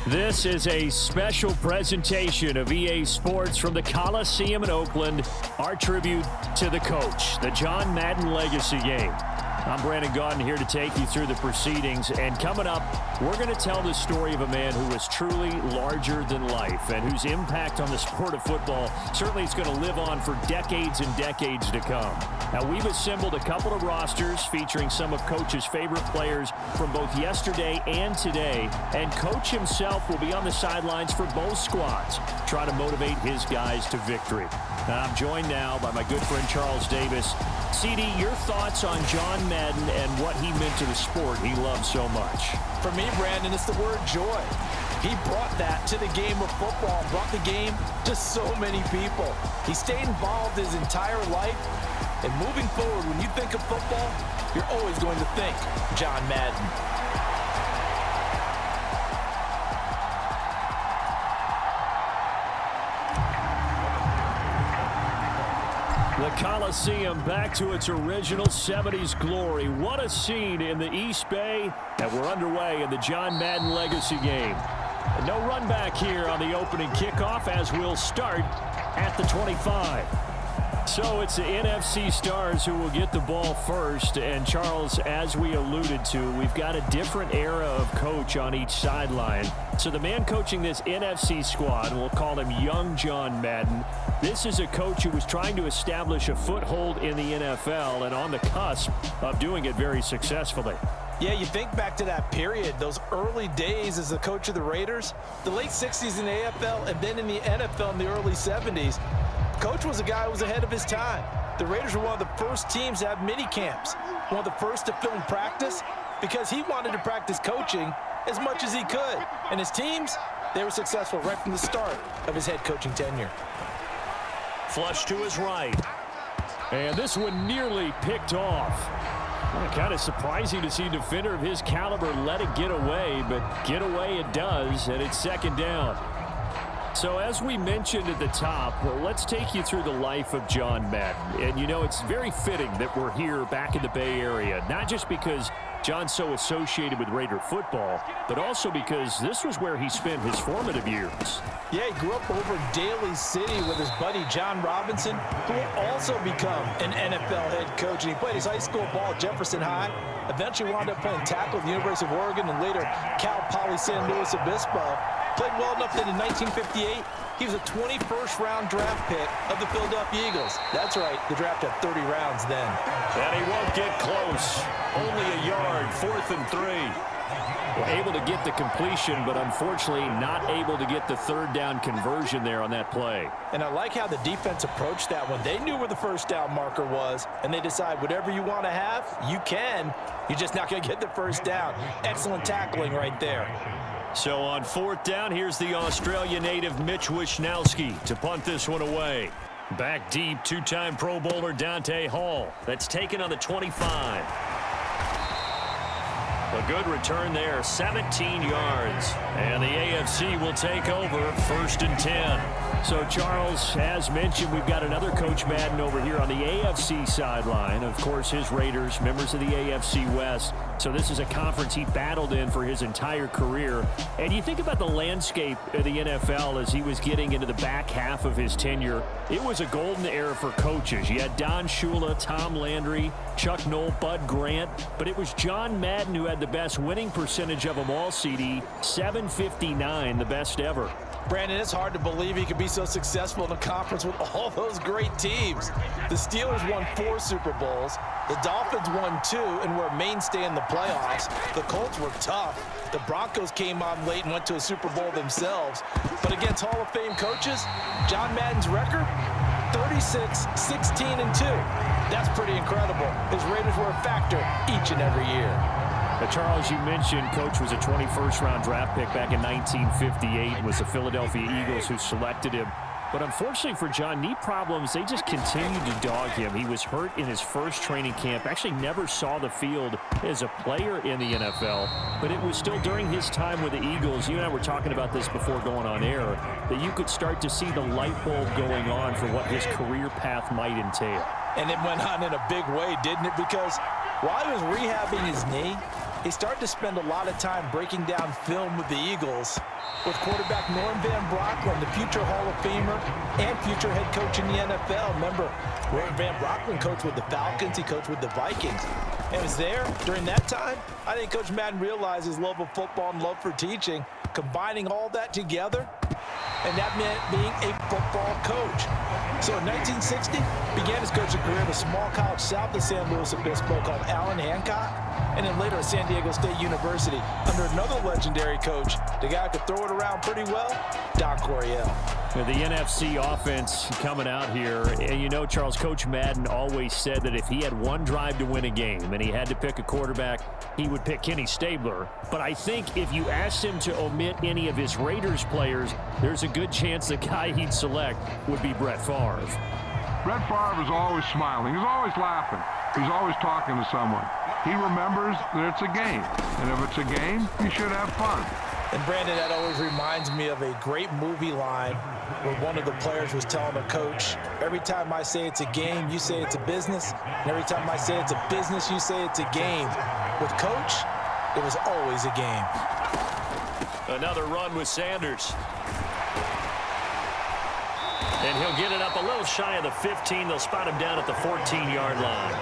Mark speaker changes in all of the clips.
Speaker 1: This is a special presentation of EA Sports from the Coliseum in Oakland, our tribute to the coach, the John Madden Legacy Game. I'm Brandon Gaudin here to take you through the proceedings, and coming up, we're going to tell the story of a man who was truly larger than life and whose impact on the sport of football certainly is going to live on for decades and decades to come. Now, we've assembled a couple of rosters featuring some of Coach's favorite players from both yesterday and today, and Coach himself will be on the sidelines for both squads, trying to motivate his guys to victory. Now, I'm joined now by my good friend Charles Davis. CD, your thoughts on John Madden and what he meant to the sport he loved so much?
Speaker 2: For me, Brandon, it's the word joy. He brought that to the game of football, brought the game to so many people. He stayed involved his entire life. And moving forward, when you think of football, you're always going to think John Madden.
Speaker 1: The Coliseum back to its original 70s glory. What a scene in the East Bay, and we're underway in the John Madden Legacy Game. And no run back here on the opening kickoff as we'll start at the 25. So it's the NFC stars who will get the ball first. And Charles, as we alluded to, we've got a different era of coach on each sideline. So the man coaching this NFC squad, we'll call him Young John Madden, this is a coach who was trying to establish a foothold in the NFL and on the cusp of doing it very successfully.
Speaker 2: Yeah, you think back to that period, those early days as the coach of the Raiders, the late 60s in the AFL and then in the NFL in the early 70s. Coach was a guy who was ahead of his time. The Raiders were one of the first teams to have mini camps, one of the first to film practice, because he wanted to practice coaching as much as he could. And his teams, they were successful right from the start of his head coaching tenure.
Speaker 1: Flush to his right. And this one nearly picked off. Kind of surprising to see a defender of his caliber let it get away, but get away it does, and it's second down. So as we mentioned at the top, well, let's take you through the life of John Madden. And, you know, it's very fitting that we're here back in the Bay Area, not just because John's so associated with Raider football, but also because this was where he spent his formative years.
Speaker 2: Yeah, he grew up over in Daly City with his buddy John Robinson, who will also become an NFL head coach. And he played his high school ball at Jefferson High, eventually wound up playing tackle at the University of Oregon, and later Cal Poly San Luis Obispo. Played well enough that in 1958, he was a 21st round draft pick of the Philadelphia Eagles. That's right, the draft had 30 rounds then.
Speaker 1: And he won't get close. Only a yard, 4th and 3. Well, able to get the completion, but unfortunately not able to get the third down conversion there on that play.
Speaker 2: And I like how the defense approached that one. They knew where the first down marker was, and they decide whatever you want to have, you can. You're just not going to get the first down. Excellent tackling right there.
Speaker 1: So on 4th down, here's the Australia native Mitch Wishnowsky to punt this one away. Back deep, two-time Pro Bowler Dante Hall. That's taken on the 25. A good return there, 17 yards. And the AFC will take over, 1st and 10. So, Charles, as mentioned, we've got another Coach Madden over here on the AFC sideline. Of course, his Raiders, members of the AFC West. So this is a conference he battled in for his entire career. And you think about the landscape of the NFL as he was getting into the back half of his tenure. It was a golden era for coaches. You had Don Shula, Tom Landry, Chuck Noll, Bud Grant. But it was John Madden who had the best winning percentage of them all, CD. 759, the best ever.
Speaker 2: Brandon, it's hard to believe he could be so successful in a conference with all those great teams. The Steelers won 4 Super Bowls. The Dolphins won 2 and were a mainstay in the playoffs. The Colts were tough. The Broncos came on late and went to a Super Bowl themselves. But against Hall of Fame coaches, John Madden's record, 36, 16, and 2. That's pretty incredible. His Raiders were a factor each and every year.
Speaker 1: Charles, you mentioned Coach was a 21st round draft pick back in 1958. It was the Philadelphia Eagles who selected him. But unfortunately for John, knee problems, they just continued to dog him. He was hurt in his first training camp, actually never saw the field as a player in the NFL. But it was still during his time with the Eagles, you and I were talking about this before going on air, that you could start to see the light bulb going on for what his career path might entail.
Speaker 2: And it went on in a big way, didn't it? Because while he was rehabbing his knee, he started to spend a lot of time breaking down film with the Eagles, with quarterback Norm Van Brocklin, the future Hall of Famer and future head coach in the NFL. Remember, Norm Van Brocklin coached with the Falcons, he coached with the Vikings. And was there during that time. I think Coach Madden realized his love of football and love for teaching, combining all that together, and that meant being a football coach. So in 1960, began his coaching career at a small college south of San Luis Obispo called Allen Hancock, and then later at San Diego State University under another legendary coach, the guy who could throw it around pretty well, Don Coryell.
Speaker 1: The NFC offense coming out here, and you know, Charles, Coach Madden always said that if he had one drive to win a game and he had to pick a quarterback, he would pick Kenny Stabler. But I think if you asked him to omit any of his Raiders players, there's a good chance the guy he'd select would be Brett Favre.
Speaker 3: Brett Favre is always smiling. He's always laughing. He's always talking to someone. He remembers that it's a game, and if it's a game, you should have fun.
Speaker 2: And Brandon, that always reminds me of a great movie line where one of the players was telling a coach, every time I say it's a game, you say it's a business. And every time I say it's a business, you say it's a game. With Coach, it was always a game.
Speaker 1: Another run with Sanders. And he'll get it up a little shy of the 15. They'll spot him down at the 14-yard line.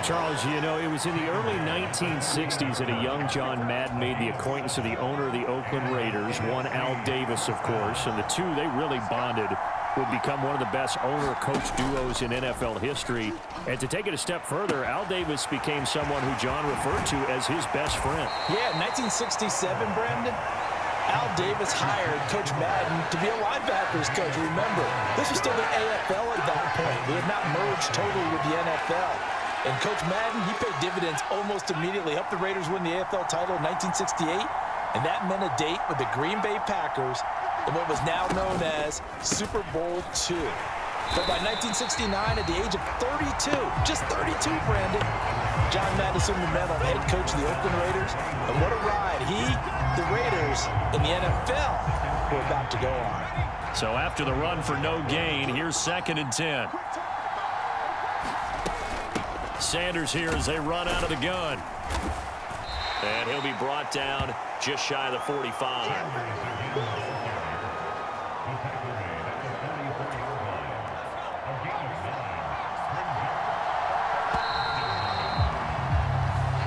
Speaker 1: Charles, you know, it was in the early 1960s that a young John Madden made the acquaintance of the owner of the Oakland Raiders, one Al Davis, of course, and the two, they really bonded, would become one of the best owner-coach duos in NFL history. And to take it a step further, Al Davis became someone who John referred to as his best friend.
Speaker 2: Yeah, 1967, Brandon, Al Davis hired Coach Madden to be a linebackers coach. Remember, this was still the AFL at that point. We had not merged totally with the NFL. And Coach Madden, he paid dividends almost immediately. Helped the Raiders win the AFL title in 1968. And that meant a date with the Green Bay Packers in what was now known as Super Bowl II. But by 1969, at the age of 32, just 32, Brandon, John Madden assumed the mantle of head coach of the Oakland Raiders. And what a ride he, the Raiders, and the NFL were about to go on.
Speaker 1: So after the run for no gain, here's 2nd and 10. Sanders here as they run out of the gun. And he'll be brought down just shy of the 45.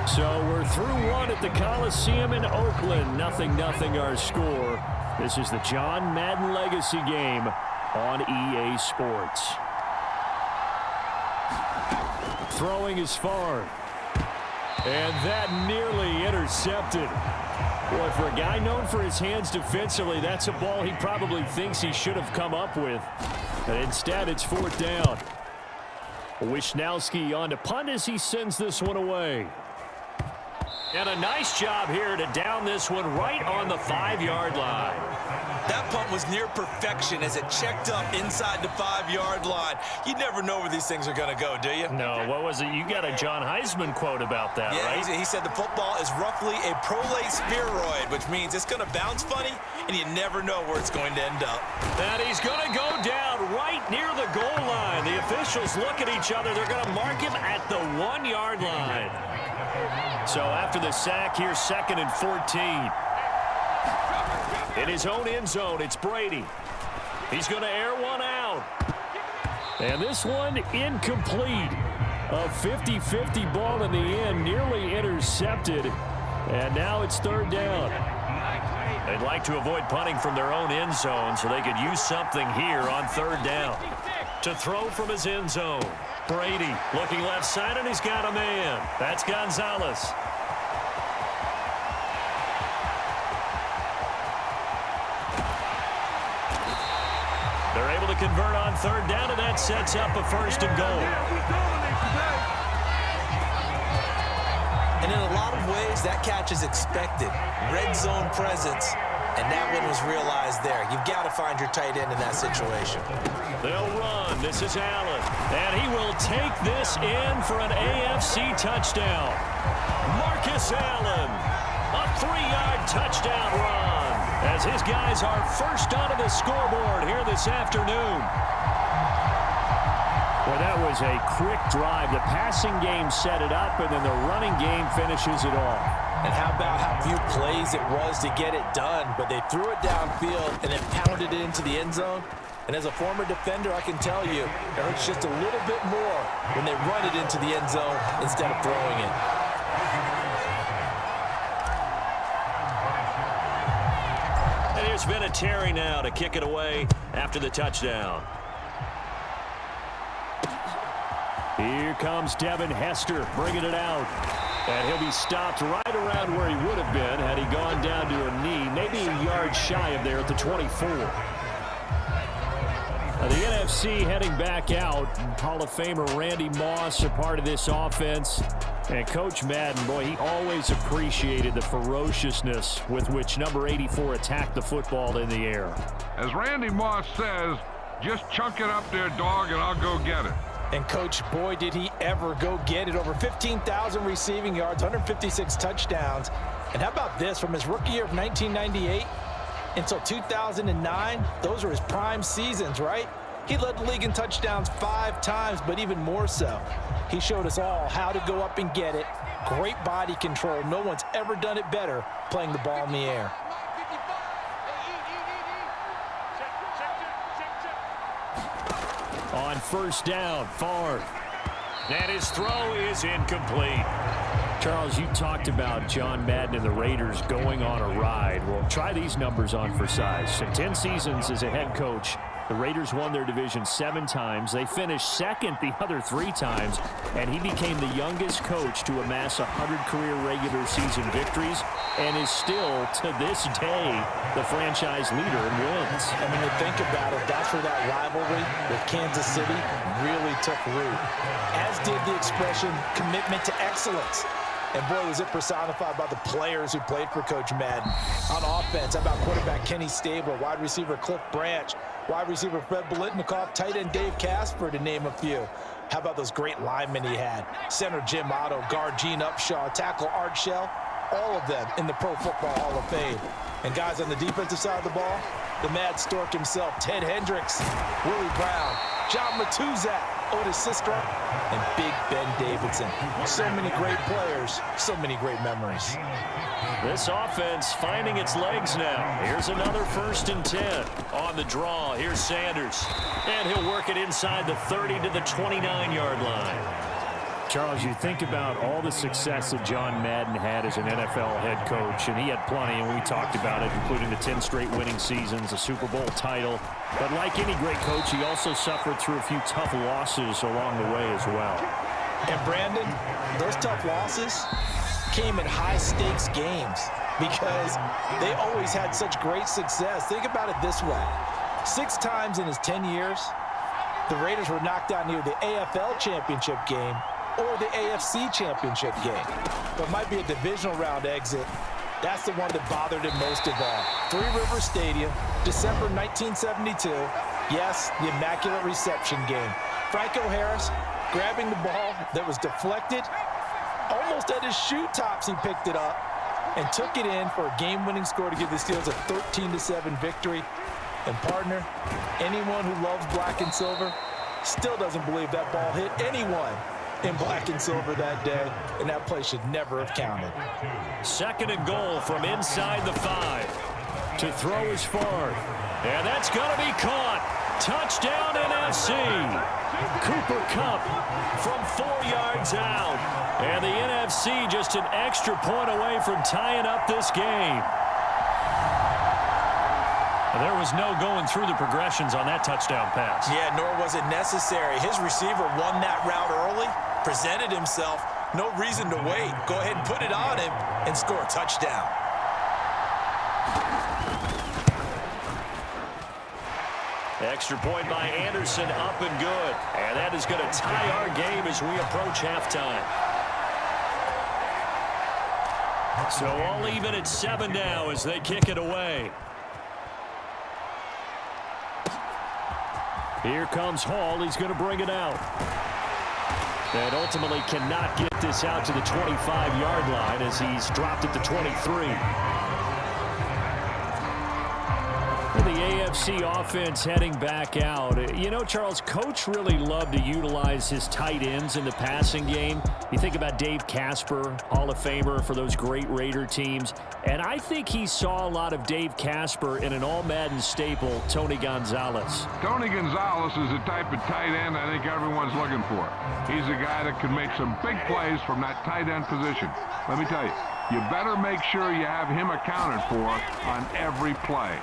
Speaker 1: So we're through one at the Coliseum in Oakland. 0-0 our score. This is the John Madden Legacy game on EA Sports. Throwing is far. And that nearly intercepted. Boy, for a guy known for his hands defensively, that's a ball he probably thinks he should have come up with. And instead, it's 4th down. Wisnowski on to punt as he sends this one away. And a nice job here to down this one right on the 5-yard line.
Speaker 4: That punt was near perfection as it checked up inside the 5-yard line. You never know where these things are going to go, do you?
Speaker 1: No, what was it? You got a John Heisman quote about that,
Speaker 4: yeah,
Speaker 1: right?
Speaker 4: He said the football is roughly a prolate spheroid, which means it's going to bounce funny, and you never know where it's going to end up.
Speaker 1: And he's going to go down right near the goal line. The officials look at each other. They're going to mark him at the 1-yard line. So after the sack, here's 2nd and 14. In his own end zone, it's Brady. He's going to air one out. And this one incomplete. A 50-50 ball in the end, nearly intercepted. And now it's 3rd down. They'd like to avoid punting from their own end zone so they could use something here on 3rd down. To throw from his end zone. Brady looking left side, and he's got a man. That's Gonzalez. They're able to convert on 3rd down, and that sets up a 1st and goal.
Speaker 4: And in a lot of ways, that catch is expected. Red zone presence, and that one was realized there. You've got to find your tight end in that situation.
Speaker 1: They'll run. This is Allen. And he will take this in for an AFC touchdown. Marcus Allen. A 3-yard touchdown run. As his guys are first onto the scoreboard here this afternoon. Well, that was a quick drive. The passing game set it up, and then the running game finishes it off.
Speaker 2: And how about how few plays it was to get it done, but they threw it downfield and then pounded it into the end zone. And as a former defender, I can tell you, it hurts just a little bit more when they run it into the end zone instead of throwing it.
Speaker 1: And there's been a Terry now to kick it away after the touchdown. Here comes Devin Hester bringing it out. And he'll be stopped right around where he would have been had he gone down to a knee, maybe a yard shy of there at the 24. Now the NFC heading back out. Hall of Famer Randy Moss a part of this offense. And Coach Madden, boy, he always appreciated the ferociousness with which number 84 attacked the football in the air.
Speaker 3: As Randy Moss says, just chunk it up there, dog, and I'll go get it.
Speaker 2: And, Coach, boy, did he ever go get it. Over 15,000 receiving yards, 156 touchdowns. And how about this? From his rookie year of 1998 until 2009, those were his prime seasons, right? He led the league in touchdowns 5 times, but even more so, he showed us all how to go up and get it. Great body control. No one's ever done it better playing the ball in the air.
Speaker 1: On first down, Favre. And his throw is incomplete. Charles, you talked about John Madden and the Raiders going on a ride. Well, try these numbers on for size. In 10 seasons as a head coach, the Raiders won their division 7 times. They finished second the other 3 times, and he became the youngest coach to amass 100 career regular season victories and is still, to this day, the franchise leader in wins.
Speaker 2: And when you think about it, that's where that rivalry with Kansas City really took root, as did the expression commitment to excellence. And boy, was it personified by the players who played for Coach Madden. On offense, how about quarterback Kenny Stabler, wide receiver Cliff Branch, wide receiver Fred Biletnikoff, tight end Dave Casper, to name a few. How about those great linemen he had? Center Jim Otto, guard Gene Upshaw, tackle Art Shell, all of them in the Pro Football Hall of Fame. And guys on the defensive side of the ball, the Mad Stork himself, Ted Hendricks, Willie Brown, John Matuzak, Otis Sistrunk, and Big Ben Davidson. So many great players, so many great memories.
Speaker 1: This offense finding its legs now. Here's another 1st and 10. On the draw, here's Sanders. And he'll work it inside the 30 to the 29-yard line. Charles, you think about all the success that John Madden had as an NFL head coach, and he had plenty, and we talked about it, including the 10 straight winning seasons, a Super Bowl title. But like any great coach, he also suffered through a few tough losses along the way as well.
Speaker 2: And Brandon, those tough losses came in high-stakes games because they always had such great success. Think about it this way. 6 times in his 10 years, the Raiders were knocked out near the AFL championship game or the AFC championship game. But might be a divisional round exit. That's the one that bothered him most of all. Three Rivers Stadium, December 1972. Yes, the Immaculate Reception game. Franco Harris grabbing the ball that was deflected. Almost at his shoe tops, he picked it up and took it in for a game-winning score to give the Steelers a 13-7 victory. And partner, anyone who loves black and silver still doesn't believe that ball hit anyone in black and silver that day, and that play should never have counted.
Speaker 1: 2nd and goal from inside the 5. To throw is Favre. And that's going to be caught. Touchdown NFC. Cooper Kupp from 4 yards out. And the NFC just an extra point away from tying up this game. There was no going through the progressions on that touchdown pass.
Speaker 4: Yeah, nor was it necessary. His receiver won that route early, presented himself. No reason to wait. Go ahead and put it on him and score a touchdown.
Speaker 1: Extra point by Anderson, up and good. And that is going to tie our game as we approach halftime. So all even at 7 now as they kick it away. Here comes Hall. He's going to bring it out. And ultimately cannot get this out to the 25-yard line as he's dropped it to 23. The AFC offense heading back out. You know, Charles, Coach really loved to utilize his tight ends in the passing game. You think about Dave Casper, Hall of Famer for those great Raider teams. And I think he saw a lot of Dave Casper in an all-Madden staple, Tony Gonzalez.
Speaker 3: Tony Gonzalez is the type of tight end I think everyone's looking for. He's a guy that can make some big plays from that tight end position. Let me tell you, you better make sure you have him accounted for on every play.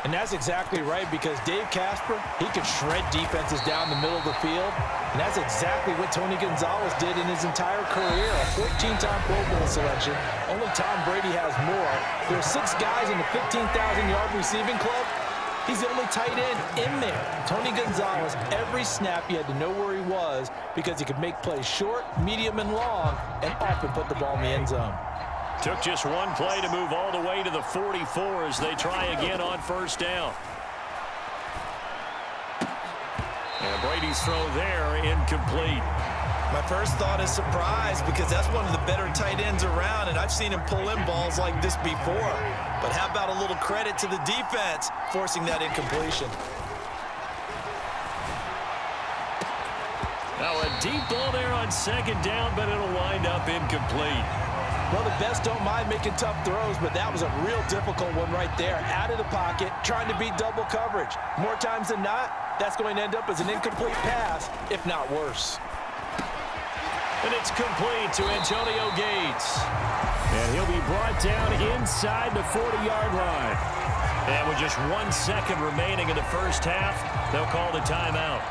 Speaker 2: And that's exactly right, because Dave Casper, he could shred defenses down the middle of the field. And that's exactly what Tony Gonzalez did in his entire career. A 14-time Pro Bowl selection. Only Tom Brady has more. There are 6 guys in the 15,000-yard receiving club. He's the only tight end in there. Tony Gonzalez, every snap you had to know where he was because he could make plays short, medium, and long, and often put the ball in the end zone.
Speaker 1: Took just one play to move all the way to the 44 as they try again on first down. And Brady's throw there, incomplete.
Speaker 2: My first thought is surprise, because that's one of the better tight ends around, and I've seen him pull in balls like this before. But how about a little credit to the defense forcing that incompletion?
Speaker 1: Now a deep ball there on second down, but it'll wind up incomplete.
Speaker 2: Well, the best don't mind making tough throws, but that was a real difficult one right there. Out of the pocket, trying to beat double coverage. More times than not, that's going to end up as an incomplete pass, if not worse.
Speaker 1: And it's complete to Antonio Gates. And he'll be brought down inside the 40-yard line. And with just 1 second remaining in the first half, they'll call the timeout.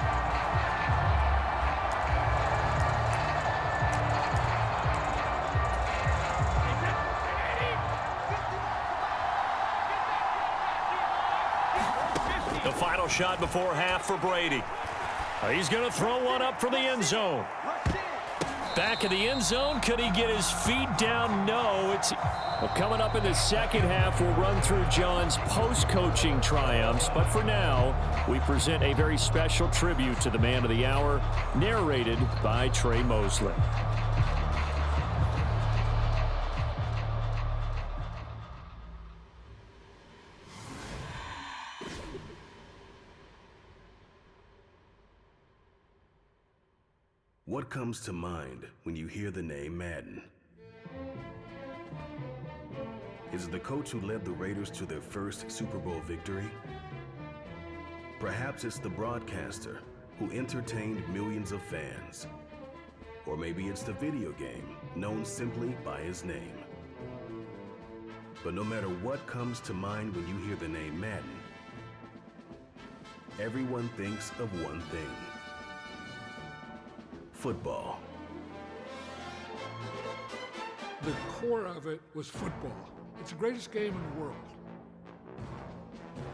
Speaker 1: The final shot before half for Brady. He's going to throw one up for the end zone. Back in the end zone, could he get his feet down? No. Well, coming up in the second half, we'll run through John's post-coaching triumphs. But for now, we present a very special tribute to the man of the hour, narrated by Trey Mosley.
Speaker 5: What comes to mind when you hear the name Madden? Is it the coach who led the Raiders to their first Super Bowl victory? Perhaps it's the broadcaster who entertained millions of fans. Or maybe it's the video game known simply by his name. But no matter what comes to mind when you hear the name Madden, everyone thinks of one thing: football.
Speaker 6: The core of it was football. It's the greatest game in the world.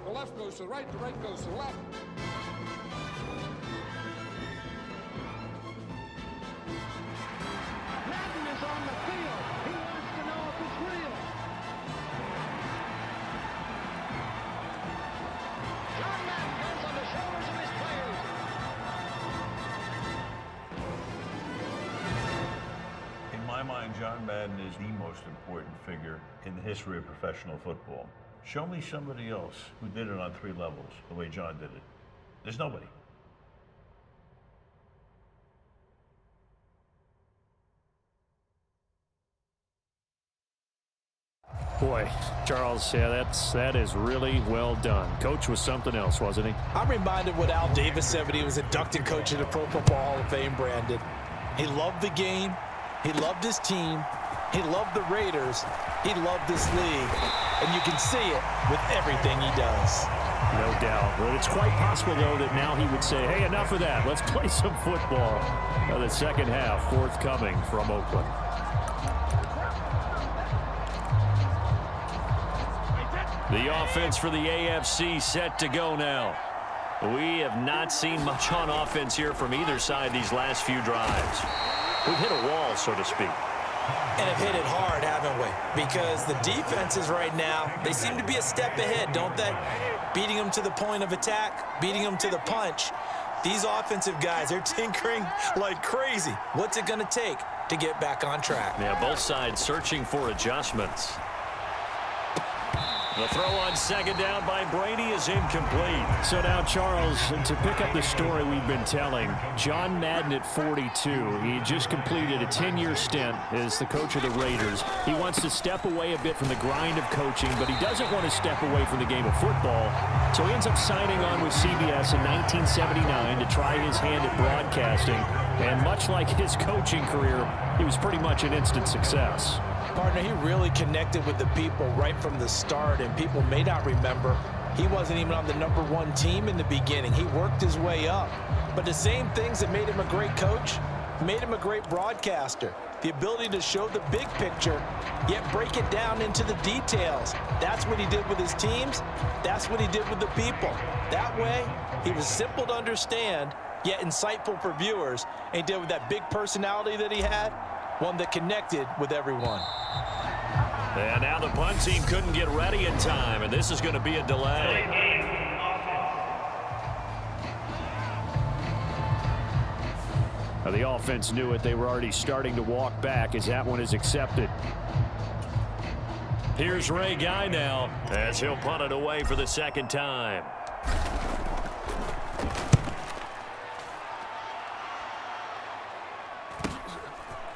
Speaker 6: The left goes to the right goes to the left.
Speaker 7: Madden is on the field. He wants to know if it's real. John Madden goes on the shoulders of his players.
Speaker 8: In my mind, John Madden is the most important figure in the history of professional football. Show me somebody else who did it on 3 levels the way John did it. There's nobody.
Speaker 1: Boy, Charles, yeah, that is really well done. Coach was something else, wasn't he?
Speaker 2: I'm reminded what Al Davis said when he was inducted coach of the Pro Football Hall of Fame, Brandon. He loved the game. He loved his team. He loved the Raiders. He loved this league. And you can see it with everything he does.
Speaker 1: No doubt. But it's quite possible, though, that now he would say, hey, enough of that. Let's play some football. The second half forthcoming from Oakland. The offense for the AFC set to go now. We have not seen much on offense here from either side these last few drives. We've hit a wall, so to speak.
Speaker 4: And have hit it hard, haven't we? Because the defenses right now, they seem to be a step ahead, don't they? Beating them to the point of attack, beating them to the punch. These offensive guys, they're tinkering like crazy. What's it going to take to get back on track?
Speaker 1: Yeah, both sides searching for adjustments. The throw on second down by Brady is incomplete. So now, Charles, to pick up the story we've been telling, John Madden at 42. He just completed a 10-year stint as the coach of the Raiders. He wants to step away a bit from the grind of coaching, but he doesn't want to step away from the game of football. So he ends up signing on with CBS in 1979 to try his hand at broadcasting. And much like his coaching career, he was pretty much an instant success.
Speaker 2: Partner, he really connected with the people right from the start, and people may not remember he wasn't even on the #1 team in the beginning. He worked his way up. But the same things that made him a great coach made him a great broadcaster. The ability to show the big picture, yet break it down into the details. That's what he did with his teams. That's what he did with the people. That way, he was simple to understand, yet insightful for viewers. And he did with that big personality that he had, one that connected with everyone.
Speaker 1: And now the punt team couldn't get ready in time, and this is going to be a delay. Now the offense knew it. They were already starting to walk back as that one is accepted. Here's Ray Guy now as he'll punt it away for the second time.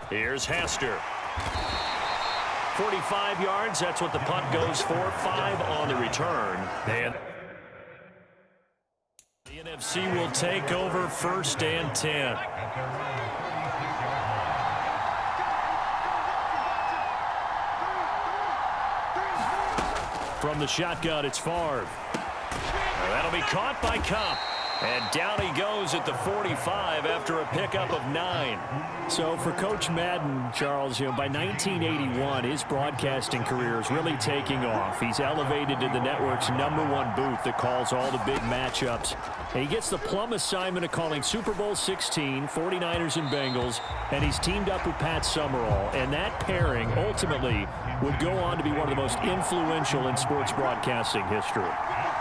Speaker 1: Here's Hester. 45 yards, that's what the punt goes for. 5 on the return. And the NFC will take over 1st and 10. From the shotgun, it's Favre. That'll be caught by Kupp. And down he goes at the 45 after a pickup of 9. So for Coach Madden, Charles, by 1981, his broadcasting career is really taking off. He's elevated to the network's #1 booth that calls all the big matchups. And he gets the plum assignment of calling Super Bowl 16, 49ers and Bengals, and he's teamed up with Pat Summerall. And that pairing ultimately would go on to be one of the most influential in sports broadcasting history.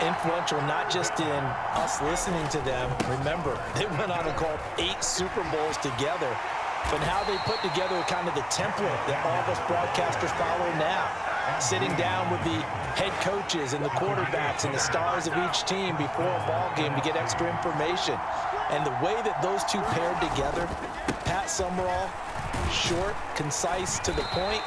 Speaker 2: Influential not just in us listening to them. Remember, they went on and called 8 Super Bowls together, but how they put together kind of the template that all of us broadcasters follow now. Sitting down with the head coaches and the quarterbacks and the stars of each team before a ball game to get extra information. And the way that those two paired together, Pat Summerall, short, concise, to the point,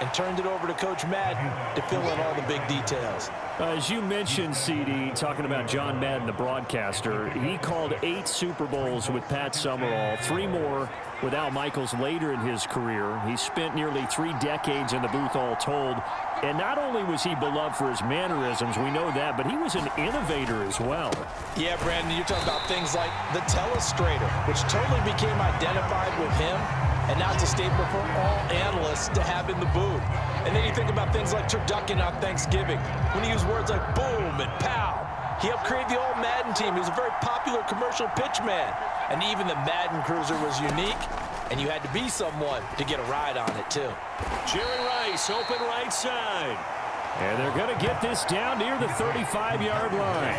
Speaker 2: and turned it over to Coach Madden to fill in all the big details.
Speaker 1: As you mentioned, CD, talking about John Madden, the broadcaster, he called 8 Super Bowls with Pat Summerall, 3 more with Al Michaels later in his career. He spent nearly 3 decades in the booth all told. And not only was he beloved for his mannerisms, we know that, but he was an innovator as well.
Speaker 2: Yeah, Brandon, you're talking about things like the telestrator, which totally became identified with him, and now it's a staple for all analysts to have in the booth. And then you think about things like turducken on Thanksgiving, when he used words like boom and pow. He helped create the old Madden team. He was a very popular commercial pitch man. And even the Madden Cruiser was unique, and you had to be someone to get a ride on it, too.
Speaker 1: Jerry Rice, open right side. And they're going to get this down near the 35-yard line.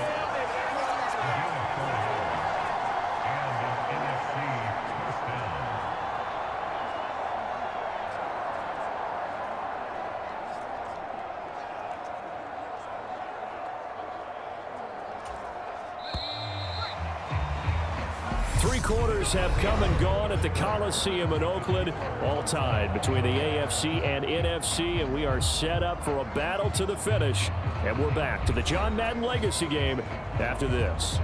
Speaker 1: 3 quarters have come and gone at the Coliseum in Oakland, all tied between the AFC and NFC, and we are set up for a battle to the finish. And we're back to the John Madden Legacy game after this.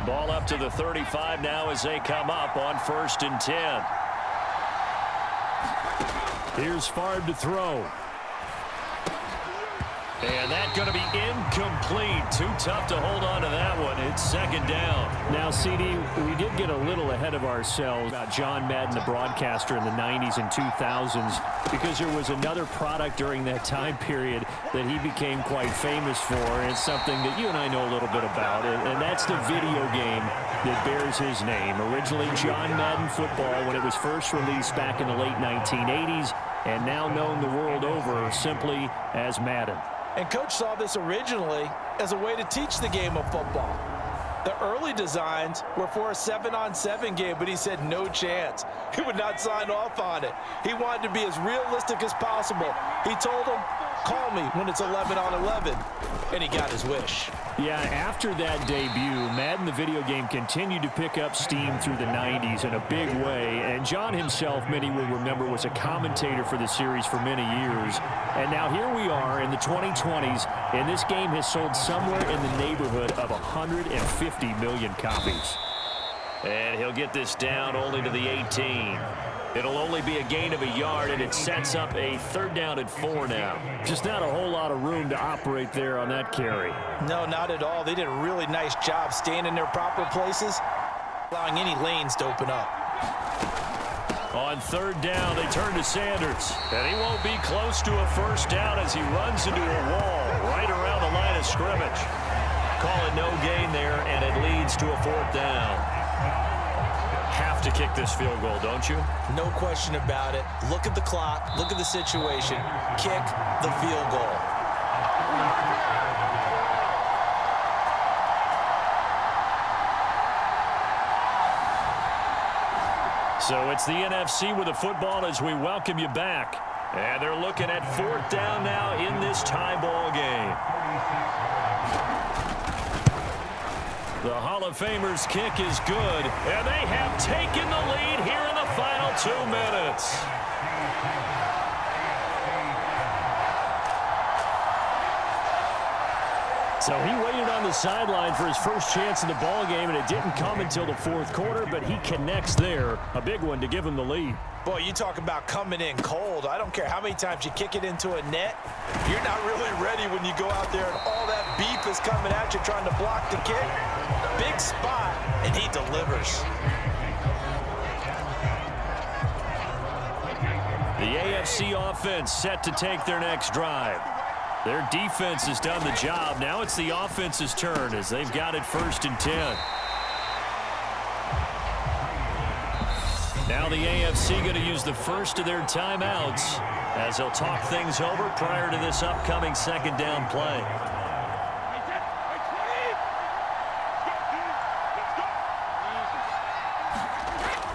Speaker 1: Ball up to the 35 now as they come up on 1st and 10. Here's Favre to throw. And that's going to be incomplete. Too tough to hold on to that one. It's 2nd down. Now, CD, we did get a little ahead of ourselves about John Madden, the broadcaster in the 90s and 2000s, because there was another product during that time period that he became quite famous for, and it's something that you and I know a little bit about, and that's the video game that bears his name. Originally John Madden Football when it was first released back in the late 1980s, and now known the world over simply as Madden.
Speaker 2: And Coach saw this originally as a way to teach the game of football. The early designs were for a 7-on-7 game, but he said no chance. He would not sign off on it. He wanted to be as realistic as possible. He told him, call me when it's 11-on-11, and he got his wish.
Speaker 1: Yeah, after that debut, Madden the video game continued to pick up steam through the 90s in a big way, and John himself, many will remember, was a commentator for the series for many years. And now here we are in the 2020s, and this game has sold somewhere in the neighborhood of 150 million copies. And he'll get this down only to the 18. It'll only be a gain of a yard, and it sets up a 3rd down and 4 now. Just not a whole lot of room to operate there on that carry.
Speaker 2: No, not at all. They did a really nice job staying in their proper places, allowing any lanes to open up.
Speaker 1: On 3rd down, they turn to Sanders. And he won't be close to a 1st down as he runs into a wall right around the line of scrimmage. Call it no gain there, and it leads to a 4th down. Have to kick this field goal, don't you?
Speaker 4: No question about it. Look at the clock. Look at the situation. Kick the field goal.
Speaker 1: So it's the NFC with the football as we welcome you back. And they're looking at 4th down now in this tie ball game. The Hall of Famers kick is good, and they have taken the lead here in the final 2 minutes. So he waited on the sideline for his first chance in the ball game, and it didn't come until the 4th quarter, but he connects there. A big one to give him the lead.
Speaker 2: Boy, you talk about coming in cold. I don't care how many times you kick it into a net. You're not really ready when you go out there and all that beef is coming at you trying to block the kick. Big spot, and he delivers.
Speaker 1: The AFC offense set to take their next drive. Their defense has done the job. Now it's the offense's turn as they've got it 1st and 10. Now the AFC going to use the first of their timeouts as they'll talk things over prior to this upcoming 2nd down play.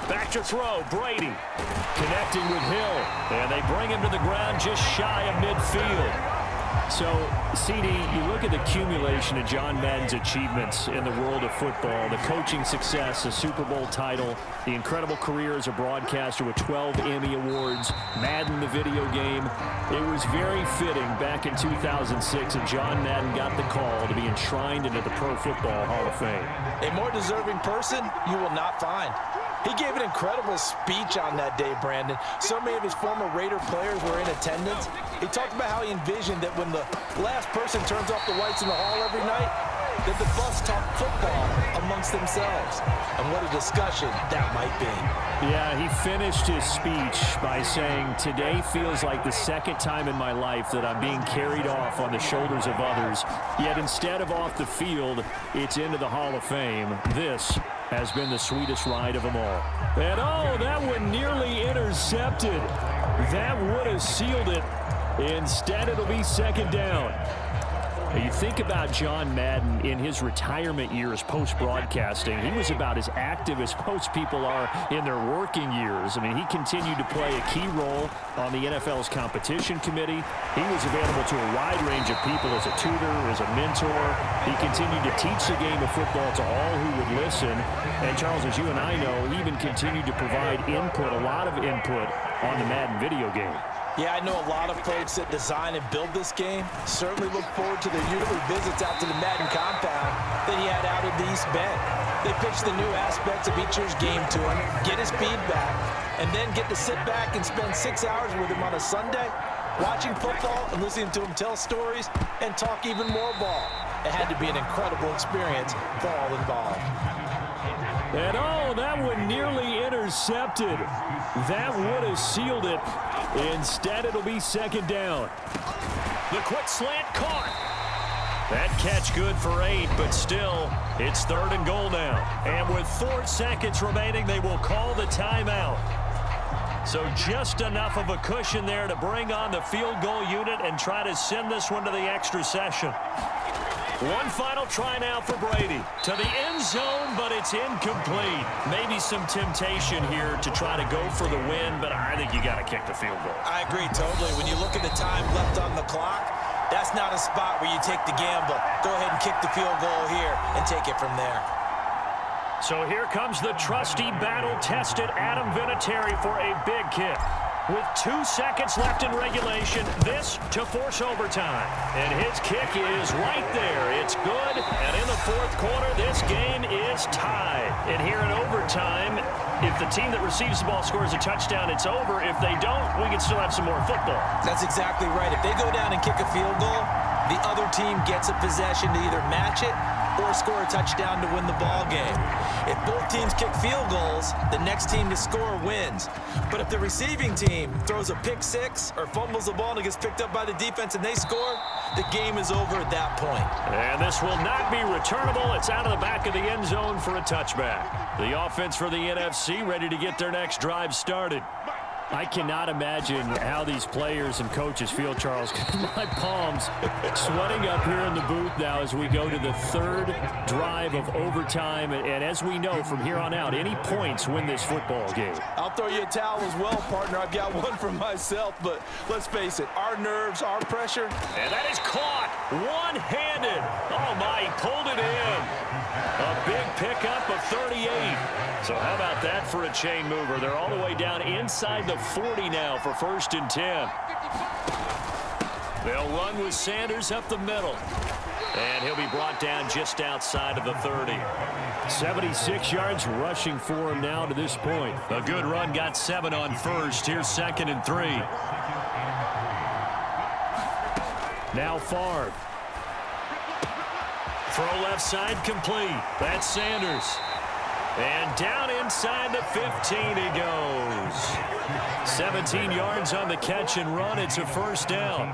Speaker 1: Back to throw, Brady connecting with Hill, and they bring him to the ground just shy of midfield. So, CD, you look at the accumulation of John Madden's achievements in the world of football, the coaching success, the Super Bowl title, the incredible career as a broadcaster with 12 Emmy Awards, Madden the video game. It was very fitting back in 2006 that John Madden got the call to be enshrined into the Pro Football Hall of Fame.
Speaker 2: A more deserving person you will not find. He gave an incredible speech on that day, Brandon. So many of his former Raider players were in attendance. He talked about how he envisioned that when the last person turns off the lights in the hall every night, that the bus talk football amongst themselves. And what a discussion that might be.
Speaker 1: Yeah, he finished his speech by saying, today feels like the 2nd time in my life that I'm being carried off on the shoulders of others. Yet instead of off the field, it's into the Hall of Fame. This has been the sweetest ride of them all. And oh, that one nearly intercepted. That would have sealed it. Instead, it'll be 2nd down. Now, you think about John Madden in his retirement years post-broadcasting. He was about as active as most people are in their working years. I mean, he continued to play a key role on the NFL's competition committee. He was available to a wide range of people as a tutor, as a mentor. He continued to teach the game of football to all who would listen. And Charles, as you and I know, he even continued to provide input, a lot of input on the Madden video game.
Speaker 2: Yeah, I know a lot of folks that design and build this game certainly look forward to their yearly visits out to the Madden compound that he had out in the East Bend. They pitch the new aspects of each year's game to him, get his feedback, and then get to sit back and spend 6 hours with him on a Sunday, watching football and listening to him tell stories and talk even more ball. It had to be an incredible experience for all involved.
Speaker 1: And oh, that one nearly intercepted. That would have sealed it. Instead, it'll be 2nd down. The quick slant caught. That catch good for 8, but still, it's 3rd and goal now. And with 4 seconds remaining, they will call the timeout. So just enough of a cushion there to bring on the field goal unit and try to send this one to the extra session. One final try now for Brady. To the end zone, but it's incomplete. Maybe some temptation here to try to go for the win, but I think you got to kick the field goal.
Speaker 4: I agree totally. When you look at the time left on the clock, that's not a spot where you take the gamble. Go ahead and kick the field goal here and take it from there.
Speaker 1: So here comes the trusty, battle-tested Adam Vinatieri for a big kick. With 2 seconds left in regulation, this to force overtime. And his kick is right there. It's good. And in the fourth quarter, this game is tied. And here in overtime, if the team that receives the ball scores a touchdown, it's over. If they don't, we can still have some more football.
Speaker 4: That's exactly right. If they go down and kick a field goal, the other team gets a possession to either match it or score a touchdown to win the ball game. If both teams kick field goals, the next team to score wins. But if the receiving team throws a pick six or fumbles the ball and it gets picked up by the defense and they score, the game is over at that point.
Speaker 1: And this will not be returnable. It's out of the back of the end zone for a touchback. The offense for the NFC ready to get their next drive started. I cannot imagine how these players and coaches feel, Charles. My palms sweating up here in the booth now as we go to the third drive of overtime. And as we know from here on out, any points win this football game.
Speaker 2: I'll throw you a towel as well, partner. I've got one for myself, but let's face it, our nerves, our pressure.
Speaker 1: And that is caught one-handed. Oh, my, he pulled it in. A big pickup of 38. So how about that for a chain mover? They're all the way down inside the 40 now for 1st and 10. They'll run with Sanders up the middle. And he'll be brought down just outside of the 30. 76 yards rushing for him now to this point. A good run, got 7 on first. Here's 2nd and 3. Now Favre. Throw left side complete. That's Sanders. And down inside the 15 he goes. 17 yards on the catch and run. It's a 1st down.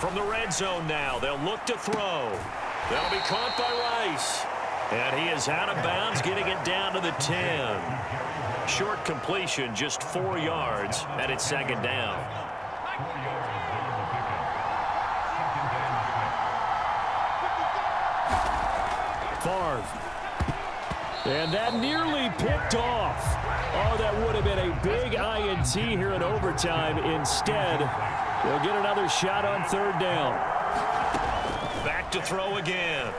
Speaker 1: From the red zone now, they'll look to throw. They'll be caught by Rice. And he is out of bounds, getting it down to the 10. Short completion, just 4 yards, and it's 2nd down. Favre. And that nearly picked off. Oh, that would have been a big INT here in overtime. Instead, they'll get another shot on 3rd down. Back to throw again.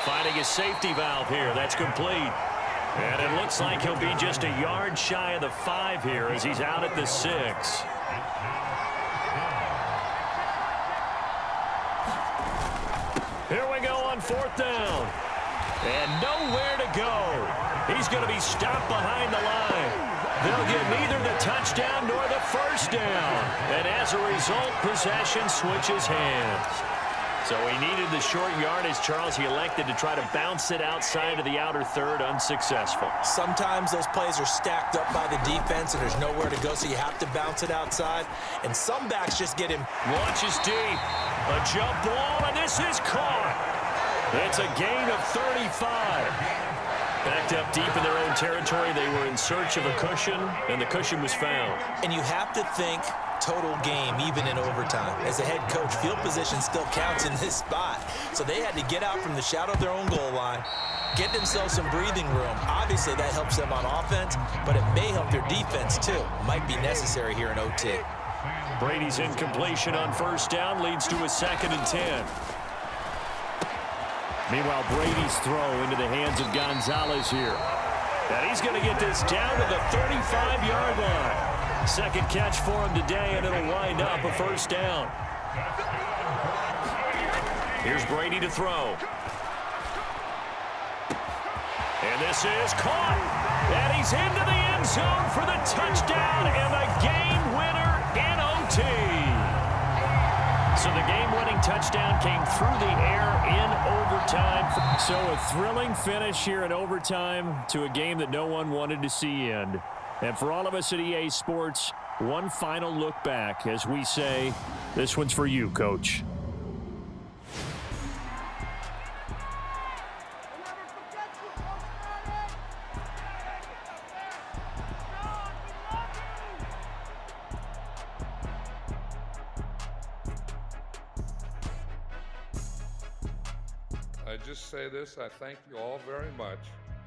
Speaker 1: Finding his safety valve here. That's complete. And it looks like he'll be just a yard shy of the 5 here as he's out at the 6. Here we go on 4th down. And nowhere to go. He's going to be stopped behind the line. They'll get neither the touchdown nor the 1st down. And as a result, possession switches hands. So he needed the short yardage, Charles. He elected to try to bounce it outside of the outer 3rd, unsuccessful.
Speaker 4: Sometimes those plays are stacked up by the defense and there's nowhere to go, so you have to bounce it outside. And some backs just get him.
Speaker 1: Launches deep. A jump ball, and this is caught. It's a gain of 35. Backed up deep in their own territory. They were in search of a cushion, and the cushion was found.
Speaker 4: And you have to think total game, even in overtime. As a head coach, field position still counts in this spot. So they had to get out from the shadow of their own goal line, get themselves some breathing room. Obviously, that helps them on offense, but it may help their defense, too. Might be necessary here in OT.
Speaker 1: Brady's incompletion on 1st down leads to a 2nd and 10. Meanwhile, Brady's throw into the hands of Gonzalez here. And he's going to get this down to the 35-yard line. 2nd catch for him today, and it'll wind up a 1st down. Here's Brady to throw. And this is caught. And he's into the end zone for the touchdown and the game winner in OT. So the game-winning touchdown came through the air in overtime. So a thrilling finish here in overtime to a game that no one wanted to see end. And for all of us at EA Sports, one final look back as we say, this one's for you, Coach.
Speaker 9: I just say this, I thank you all very much.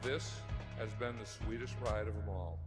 Speaker 9: This has been the sweetest ride of them all.